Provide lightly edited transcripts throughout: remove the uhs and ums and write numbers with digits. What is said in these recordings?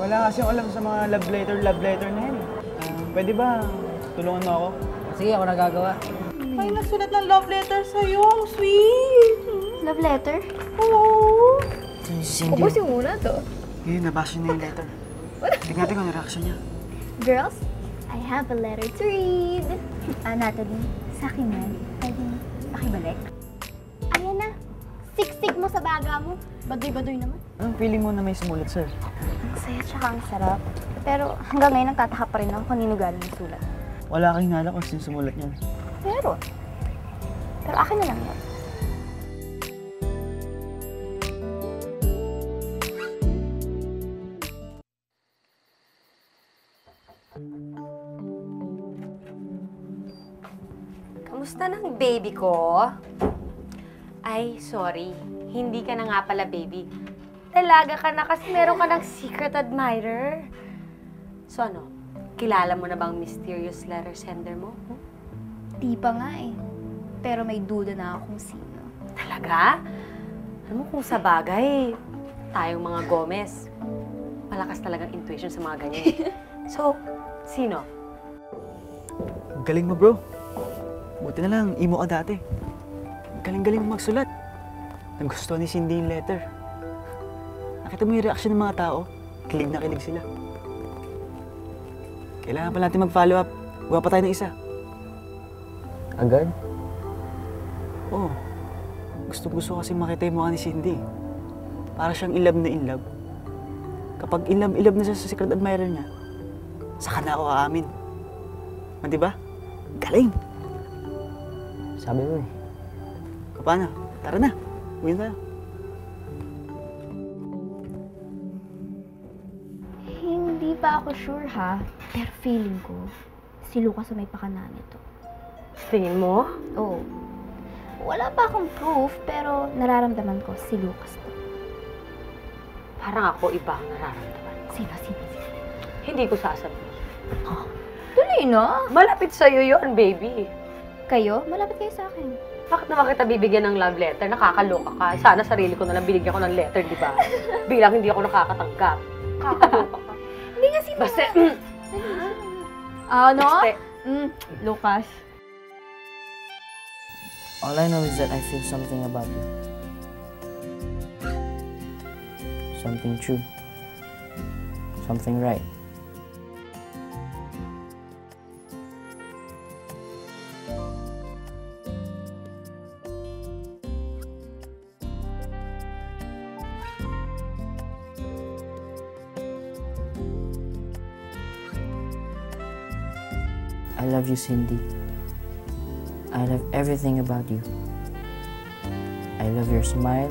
Wala kasi alam sa mga love letter na yan. Pwede ba tulungan mo ako? Sige, ako nagagawa. Ay, nagsulat ng love letter sa'yo. Ang sweet. Love letter? Oo. Ubusin muna to. Yun, nabasa niya yung letter. Tignan natin kung ano reaction niya. Girls, I have a letter to read. Natalie, sa akin yan. Pwede pakibalik. Ayan na. Siksik mo sa baga mo. Badoy-badoy naman. Anong feeling mo na may sumulat, sir? Ang saya tsaka ang sarap. Pero hanggang ngayon nagtataka pa rin ako kung kanino galing yung sulat. Wala kang hinala kung sino sumulat niyan. Pero akin na lang yan. Kamusta ng baby ko? Ay, sorry. Hindi ka na nga pala baby. Dalaga ka na kasi meron ka ng secret admirer. So ano, kilala mo na bang mysterious letter sender mo? Di pa nga eh. Pero may duda na ako kung sino. Talaga? Alam mo kung sa bagay, tayong mga Gomez, malakas talagang intuition sa mga ganyan. So, sino? Galing mo, bro. Buti na lang, emo ka dati. Galing-galing mo magsulat. Nagustuhan ni Cindy yung letter. Nakita mo yung reaction ng mga tao? Kilig na kilig sila. Kailangan pa natin mag-follow up. Gawa pa tayo ng isa. Agad? Oo. Gusto kasi makita yung mukha ni Cindy. Para siyang in love na in love. Kapag in love na siya sa secret admirer niya, saka na ako aamin. Di ba? Galing! Sabi mo eh. Paano? Tara na. Uwi na tayo. Hindi pa ako sure ha, pero feeling ko, si Lucas ang may pakana nito. Tingin mo? Oo. Wala pa akong proof, pero nararamdaman ko si Lucas to. Parang ako iba ang nararamdaman. Sino? Hindi ko sasabihin. Tuloy na. Malapit sa'yo yun, baby. Kayo? Malapit kayo sa akin. Bakit naman kita bibigyan ng love letter? Nakakaloka ka. Sana sarili ko na lang binigyan ko ng letter, di ba? Bilang hindi ako nakakatanggap. Nakakaloka ka. Hindi nga sino. Basta, Ano? Basta. Lucas. All I know is that I feel something about you. Something true. Something right. I love you, Cindy. I love everything about you. I love your smile.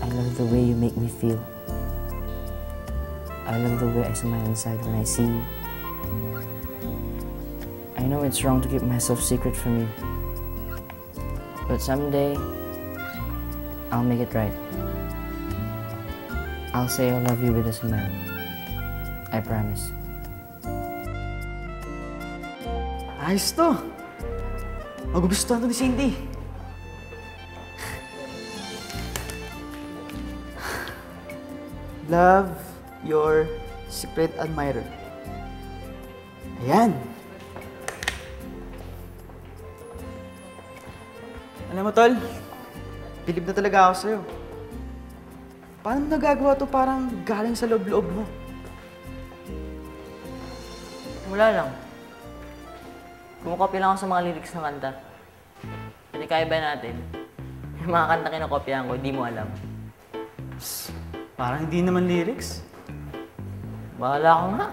I love the way you make me feel. I love the way I smile inside when I see you. I know it's wrong to keep myself secret from you. But someday, I'll make it right. I'll say I love you with a smile. I promise. Ayos to. Magugustuhan to ni Cindy. Love your secret admirer. Ayan. Alam mo, Tol, bilib na talaga ako sa'yo. Paano mo nagagawa to parang galing sa loob-loob mo? Wala lang. Kumukopya lang ako sa mga lyrics ng kanta. Pwede kaya ba natin? Yung mga kanta kinakopyahan ko, di mo alam. Parang hindi naman lyrics. Bahala ko nga.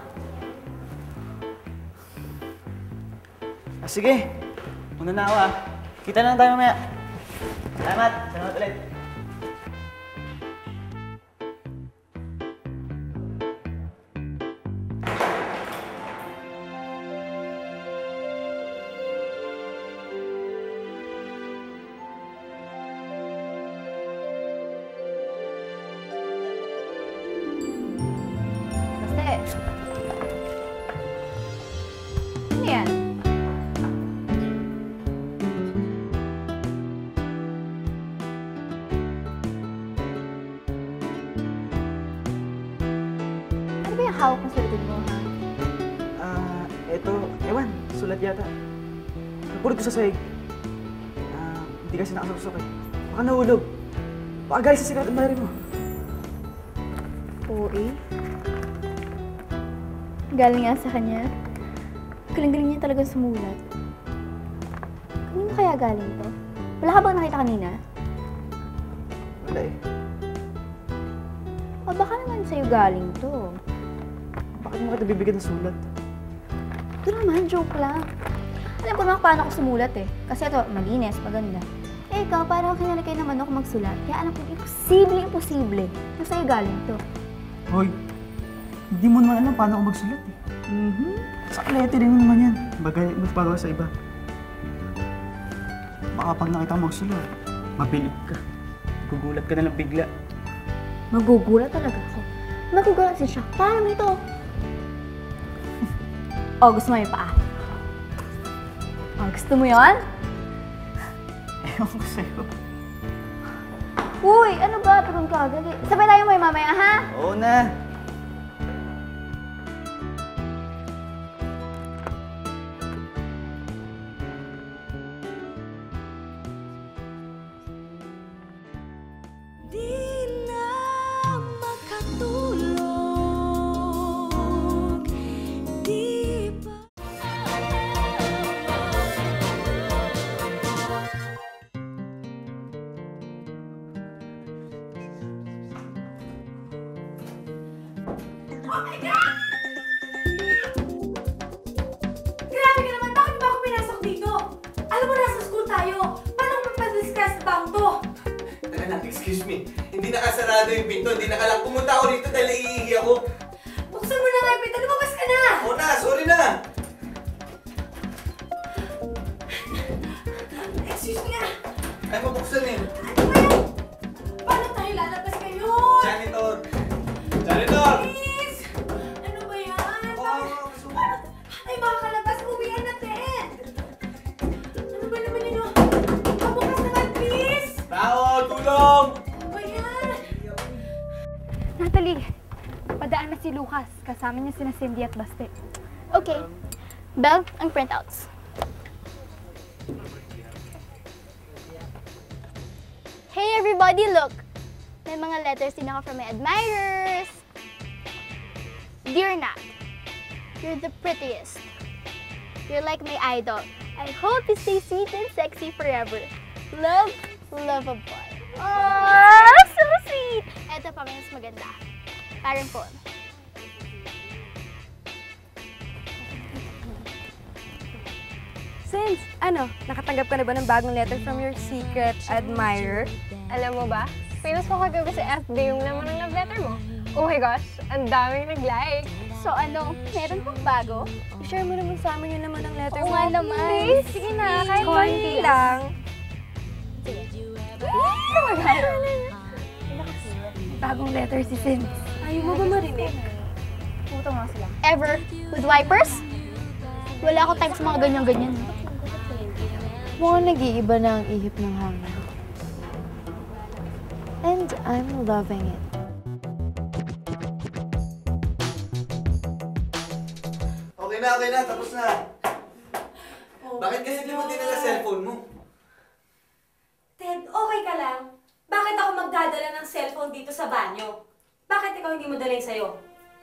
Sige. Una na ako, ah. Kita na lang tayo mamaya. Salamat. Salamat ulit. ba yung hawak mo sa likod mo, ha? Eto, ewan, sulat yata. Napulot ko sa sahig. Hindi kasi nakasusok eh. Baka nahulog. Baka galing sa secret admirer mo. Oo eh. Galing nga sa kanya. Galing-galing niya talagang sumulat. Kanino kaya galing to? Wala ka bang nakita kanina? Wala eh. O baka naman sa'yo galing to. Bakit mo kita bibigyan ng sulat? Ito naman, joke lang. Alam ko naman paano ako sumulat eh. Kasi ito, malinis, maganda. Eh ikaw, parang kinalikay naman ako magsulat. Kaya alam ko, imposible na sa'yo galing to. Hoy, hindi mo naman alam paano ako magsulat eh. Sa lettering mo naman yan. Bagay, magpagawa sa iba. Baka pag nakita mo magsulat, mabilib ka. Gugulat ka na lang bigla. Magugulat talaga ako. Magugulat siya. Paano ito? Oh, gusto mo yung paa? Oh, gusto mo yon? Ewan ko sa'yo. Uy, ano ba? Pagod ka agad eh. Sabay tayo mo mamaya, ha? Oo na. Grabe ka naman! Bakit ba ako pinasok dito? Alam mo, nasa school tayo. Paano kung magpa-discuss ba to? Teka lang, excuse me. Hindi nakasarado yung pinto, hindi nakalak. Pumunta ako dito dahil naiihi ako. Buksan mo na nga yung pinto. Lumabas ka na! Oo na, sorry na. Excuse me nga! Ay, mabuksan eh. Ano ba yan? Paano tayo lalabas ngayon? Janitor! Janitor! Please! Ano ba yan? Oo, Ay, makakalabas. Uwian natin! Ano ba naman yun? Pabukas naman, please! Tao, tulong! Ano ba yan? Natalie, padaan na si Lucas. Kasama niya sina Cindy at Baste. Okay. Belle, ang printouts. Hey everybody, look! May mga letters din ako from my admirers. Dear Nat, you're the prettiest. You're like my idol. I hope you stay sweet and sexy forever. Love, lovable. Oh, so sweet! Eto pa, mas maganda. Parang phone. Since, nakatanggap ka na ba ng bagong letter from your secret admirer? Alam mo ba, famous po kagabi sa FB yung naman ng love letter mo. Oh my gosh, ang daming nag-like. So ano, meron pang bago? Share mo naman sa amin yung naman ng letter Oo mo. nga naman. Please, sige na, kahit konti lang. Oh my God! Bagong letter si Sims. Ayaw mo ba marinig? Puto nga sila. Ever with wipers? Wala akong time sa mga ganyan-ganyan. Mukhang nag-iiba na ang ihip ng hangin. And I'm loving it. Okay na, tapos na. Bakit kasi di mo dinala cellphone mo? Ted, okay ka lang? Bakit ako magdadala ng cellphone dito sa banyo? Bakit ikaw hindi mo dala yung sa'yo?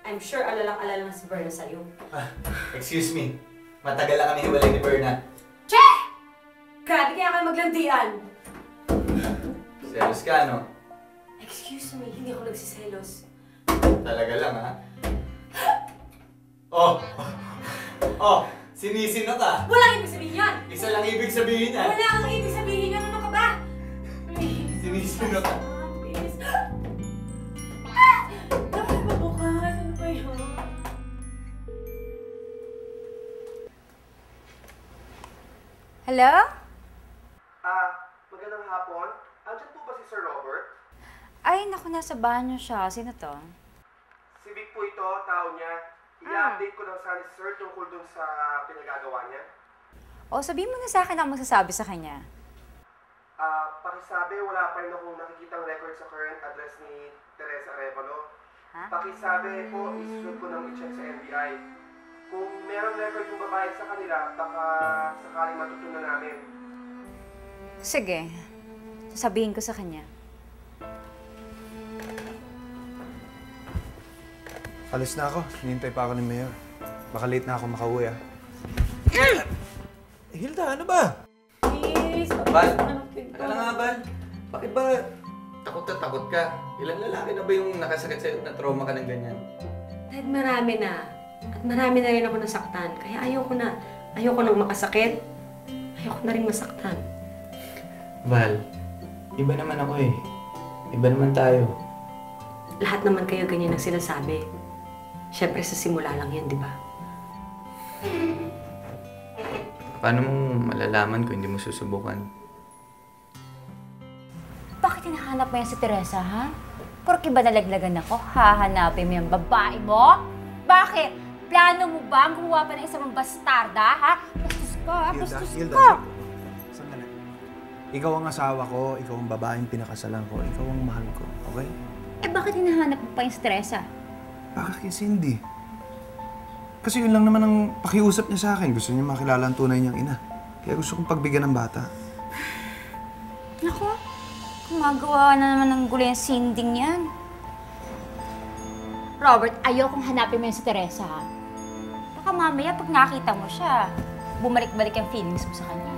I'm sure alalang-alala na si Berna sa'yo. Excuse me. Matagal na kami hiwalay ni Berna. Che! Grabe kaya kayo maglandian. Selos ka, no? Excuse me, hindi ako nagsiselos. Talaga lang, ha? Oh! Oh! Sinisino ka? Walang ibig sabihin yan! Isa lang ibig sabihin niya. Wala kang ibig sabihin yan! Ano ka ba? Please. Sinisino ka. Please. Dapat mabukas. Ano ba yun? Hello? Magandang hapon. Andiyan po ba si Sir Robert? Ay, naku, nasa banyo siya. Sino to? Si Vic po ito, tao niya. I-update ko lang sana si Sir tungkol dun sa pinagagawa niya. O, sabihin mo na sa akin ako magsasabi sa kanya. Pakisabi, wala pa rin akong nakikitang record sa current address ni Teresa Arevalo. Ha? Pakisabi po, isusunod ko ng i-check sa NBI. Kung meron record yung babae sa kanila, baka sakaling matutunan namin. Sige. Sasabihin ko sa kanya. Alis na ako. Hinihintay pa ako ni Mayor. Baka late na ako makauwi, ah. Hilda, ano ba? Bal, ano lang nga, Bal? Bakit ba takot na takot ka? Ilang lalaki na ba yung nakasakit sa'yo at na-trauma ka ng ganyan? Dahil marami na. At marami na rin ako nasaktan. Kaya ayoko na. Ayoko nang makasakit. Ayoko na rin masaktan. Val, iba naman ako eh. Iba naman tayo. Lahat naman kayo ganyan ang sinasabi. Siyempre sa simula lang yan, di ba? Paano mong malalaman kung hindi mo susubukan? Bakit hinahanap mo yan si Teresa, ha? Porke ba nalaglagan ako, hahanapin mo yung babae mo? Bakit? Plano mo ba ang gumawa pa ng isang bastarda, ha? Bastos ka, bastos ka! Sandali. Ikaw ang asawa ko, ikaw ang babaeng pinakasalan ko, ikaw ang mahal ko, okay? Eh bakit hinahanap mo pa yung si Teresa? Bakit kay Cindy? Kasi yun lang naman ang pakiusap niya sa akin. Gusto niya makilala ang tunay niyang ina. Kaya gusto kong pagbigyan ng bata. Nako, gumagawa na naman ng gulo yung sinding yan. Robert, ayokong hanapin mo yung si Teresa, ha? Baka mamaya pag nakita mo siya, bumalik-balik ang feelings mo sa kanya.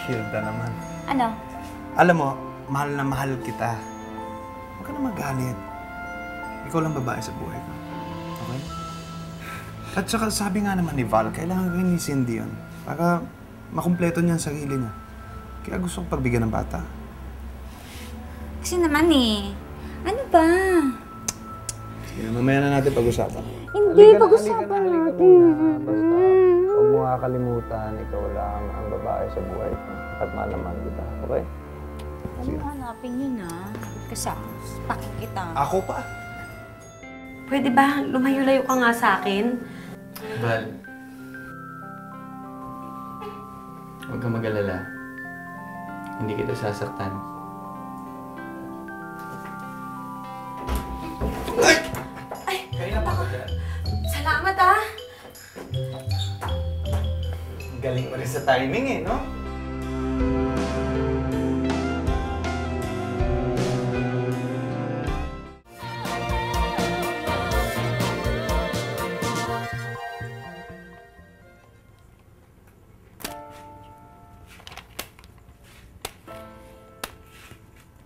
Hilda naman. Ano? Alam mo, mahal na mahal kita. Huwag ka na magalit. Ikaw lang babae sa buhay ko. Okay? At saka sabi nga naman ni Val, kailangan ko ni Cindy yun. Para makumpleto niya ang sarili niya. Kaya gusto kong pagbigyan ng bata. Kasi naman eh, ano ba? Sige, mamaya na natin pag-usapan. Hindi, pag-usapan natin. Basta, huwag mo kakalimutan, ikaw lang ang babae sa buhay ko. At mahal na mahal kita, okay? Ano hanapin yun, ha? Kasi pakit kita. Ako pa? Pwede ba lumayo-layo ka nga sa akin? Val, huwag kang mag-alala. Hindi kita sasaktan. Kaya pa ba dyan? Salamat, ah! Galing mo rin sa timing eh, no?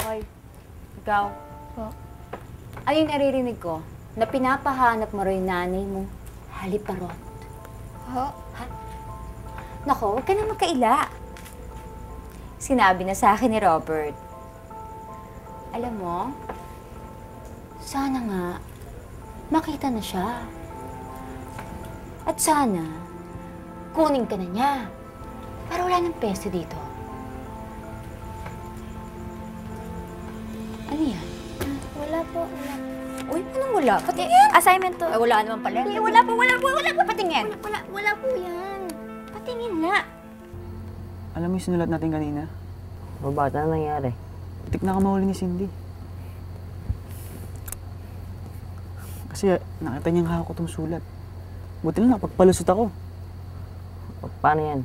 Hoy, ikaw. Ano yung naririnig ko? Na pinapahanap mo rin yung nanay mo. Haliparot. Ha? Nako, huwag ka na magkaila. Sinabi na sa akin ni Robert. Alam mo, sana nga makita na siya. At sana, kunin ka na niya. Para wala ng peso dito. Ano yan? Wala po, wala. Uy, anong wala? Patingin! Assignment to. Ay, wala naman pala. Hindi, Wala pa. Patingin! Wala po yan. Patingin nga. Alam mo yung sinulat natin kanina? Babata na nangyari. Tik na ka mahuli ni Cindy. Kasi nakita niyang hawak ko itong sulat. Buti lang nakapagpalusot ako. Paano yan?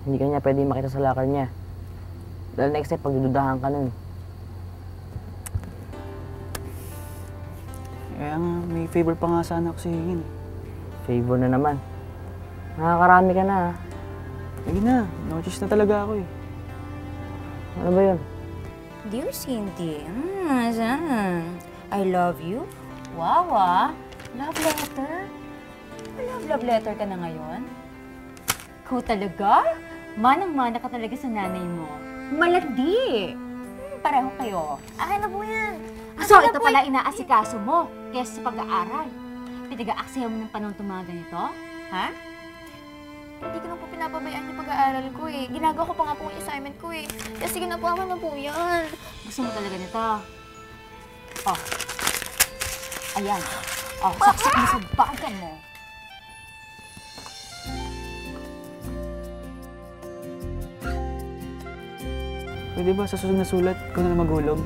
Hindi ka niya pwede makita sa lakad niya. Dahil next time, pagdududahan ka nun. Kaya nga, may favor pa nga sana ako sa hingin. Favor na naman. Nakakarami ka na, ha? Sige na, no choice na talaga ako eh. Ano ba yun? Dear Cindy, I love you. Wow, ah. Love letter? Love letter ka na ngayon? Ikaw talaga? Manang-mana ka talaga sa nanay mo. Malandi! Pareho kayo. Akin na po yan. So, ito pala inaasikaso mo kaysa sa pag-aaral. Pinag-aaksaya mo ng panahon itong mga ganito? Ha? Hindi ko na po pinapabayaan yung pag-aaral ko eh. Ginagawa ko pa nga po yung assignment ko eh. Kaya sige na po, ama na po yan. Gusto mo talaga nito? Oh. Ayan. Oh, saksak mo sa bagan mo. Pwede ba sa susunod na sulat, ikaw na maghulog?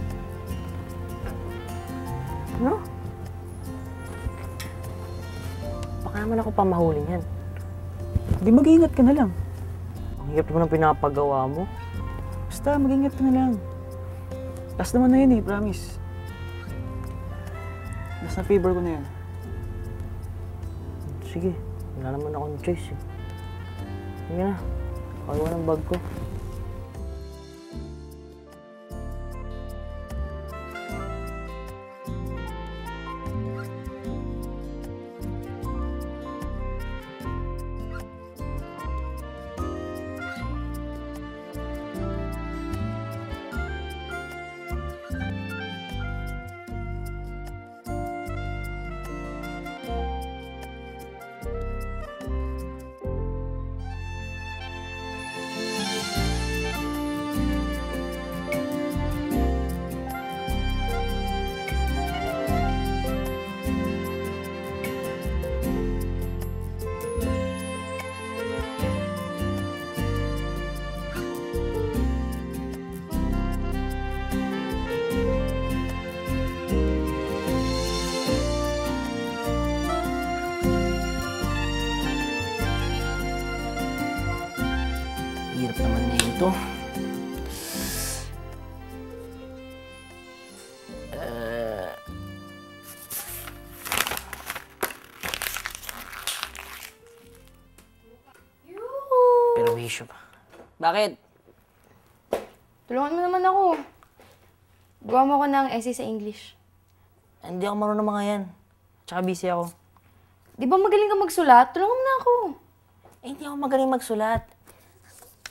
Ano? Baka naman ako pamahuli niyan. Di mag-iingat ka na lang. Ang hirap naman ang pinapagawa mo. Basta mag-ingat ka na lang. Last naman na yun eh, promise. Last na favor ko na yun. Sige, wala naman akong choice eh. Sige na, pagawa ng bag ko. Hirap naman na ito. Pero issue pa. Bakit? Tulungan mo naman ako. Gawa mo ako ng essay sa English. Hindi ako marunong ng mga yan. Tsaka busy ako. Di ba magaling ka magsulat? Tulungan mo na ako. Hindi ako magaling magsulat.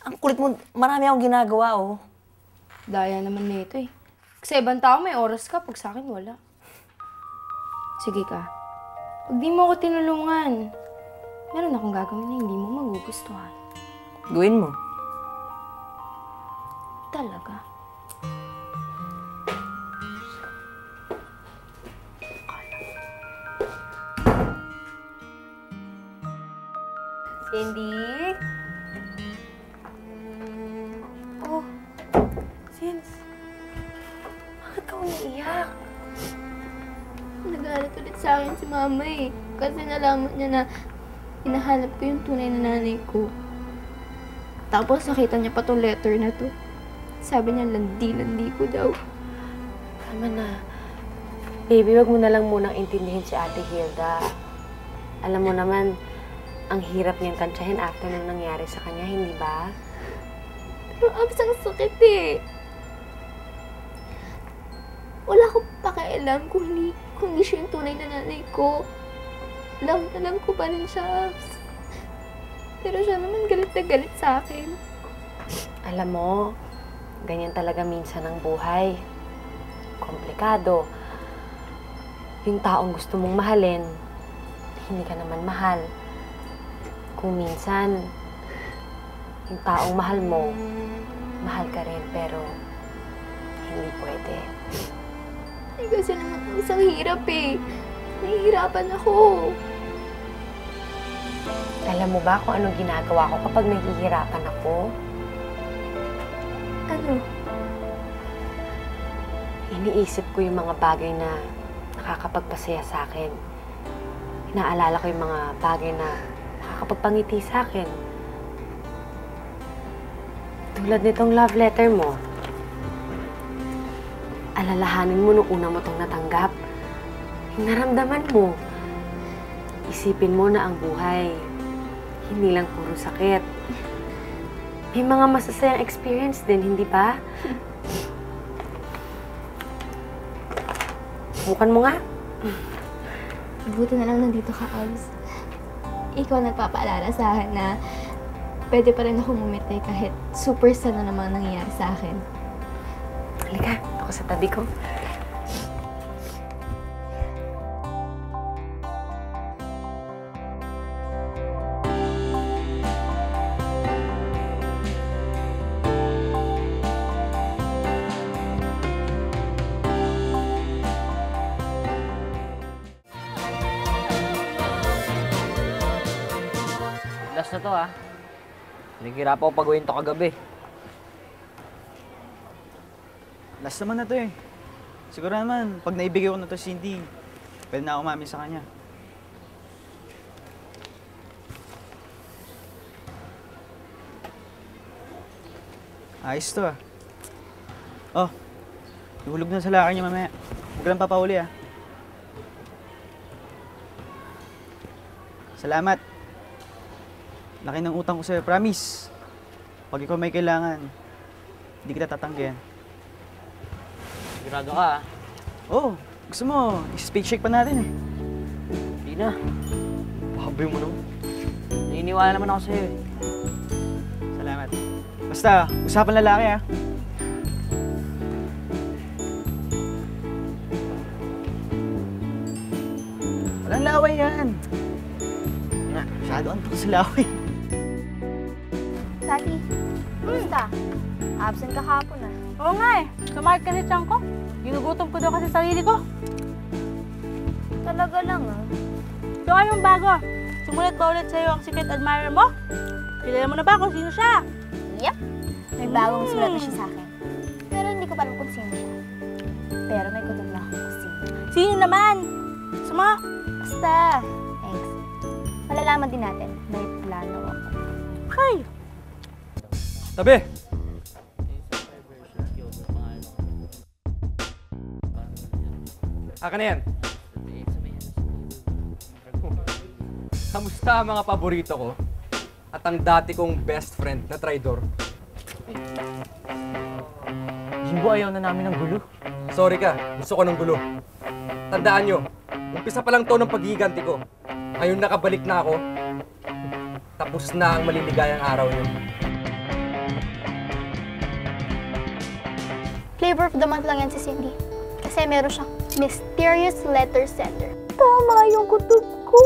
Ang kulit mo, marami akong ginagawa, oh. Daya naman na ito eh. Kasi ibang tao may oras ka, pag sa akin wala. Sige ka. Pag di mo ako tinulungan, meron akong gagawin na hindi mo magugustuhan. Gawin mo. Talaga. Cindy? Oh, Sins. Bakit ka umiiyak? Nagalit ulit sa akin si mama eh. Kasi nalaman niya na hinahanap ko yung tunay na nanay ko. Tapos nakita niya pa tong letter na to. Sabi niya, landi-landi ko daw. Tama na. Baby, wag mo na lang munang intindihin si Ate Hilda. Alam mo naman, ang hirap niyang tansyahin after nung nangyari sa kanya, hindi ba? Pero abs ang sakit eh. Wala akong pakialam kung hindi siya yung tunay na nanay ko. Love na lang ko pa rin siya, abs. Pero siya naman galit na galit sa akin. Alam mo, ganyan talaga minsan ang buhay. Komplikado. Yung taong gusto mong mahalin, hindi ka naman mahal. Kung minsan, yung taong mahal mo, mahal ka rin, pero hindi pwede. Eh, kasi naman isang hirap eh. Nahihirapan ako. Alam mo ba kung anong ginagawa ko kapag nahihirapan ako? Ano? Iniisip ko yung mga bagay na nakakapagpasaya sa akin. Inaalala ko yung mga bagay na nakakapagpangiti sa akin. Tulad nitong love letter mo. Alalahanin mo nung una mo itong natanggap. Yung naramdaman mo. Isipin mo na ang buhay, hindi lang puro sakit. May mga masasayang experience din, hindi ba? Bukan mo nga. Buti na lang nandito ka, Abs. Ikaw nagpapaalala sa akin na pwede pa rin ako ngumiti kahit super sad na naman nangyayari sa akin. Halika, ako sa tabi ko. Last na to, ah. Naghihirap ako pag-uwin to kagabi. Last naman na to eh. Siguro naman, pag naibigay ko na to si Cindy, pwede na ako umamin sa kanya. Ayos to ah. Oh, ihulog na sa lakar niya mamaya. Huwag ka lang papauli ah. Salamat. Laki ng utang ko sa'yo, promise. Pag ikaw may kailangan, hindi kita tatanggihan. Sigurado ka, ah. Oo, gusto mo, i-spade shake pa natin eh. Hindi na. Baboy mo naman. Naniniwala naman ako sa'yo eh. Salamat. Basta, usapan lalaki ah. Walang laway yan. Masyado antok sa laway. Tati, kumusta? Absent ka hapon ah. Oo nga eh. Sumakit ka ni Chang ko. Ginugutom ko daw kasi sarili ko. Talaga lang ah. So anong bago? Sumulat ba ulit sa'yo ang secret admirer mo? Kilala mo na ba kung sino siya? Yep. May bagong sulat na siya sa akin. Pero hindi ko pa alam kung sino siya. Pero may kutob na ako kung sino. Sino naman? Sama? Basta. Thanks. Malalaman din natin. May plano ako. Hey! Tabi! Aka na yan. Kamusta ang mga paborito ko? At ang dati kong best friend na traidor? Jimbo, ayaw na namin ng gulo. Sorry ka, gusto ko ng gulo. Tandaan nyo, umpisa pa lang to ng paghiganti ko. Ngayon nakabalik na ako. Tapos na ang maliligayang araw nyo. Flavor of the month lang yan si Cindy. Kasi meron siyang mysterious letter sender. Tama yung kutob ko.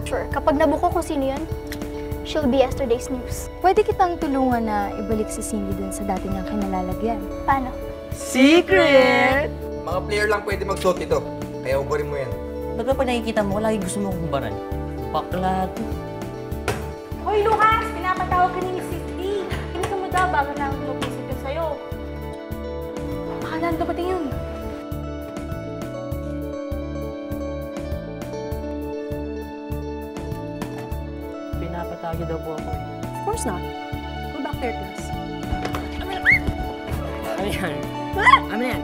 Sure, kapag nabuko kung sino yun, she'll be yesterday's news. Pwede kitang tulungan na ibalik si Cindy dun sa dati niyang kinalalagyan. Paano? Secret! Mga player lang pwede magsuot ito. Kaya ubarin mo yan. Ba't ba pag nakikita mo, lagi gusto mo kumbaran? Bakla to. Hoy Lucas! Pinapatawag ka ni Miss Cindy. Kinisa mo daw bago na ang mag-visit yun sa'yo. Baka nando ba yun? Pinapatagi daw po ako eh. Of course not. Go back to your class. Ano yan? Ano yan?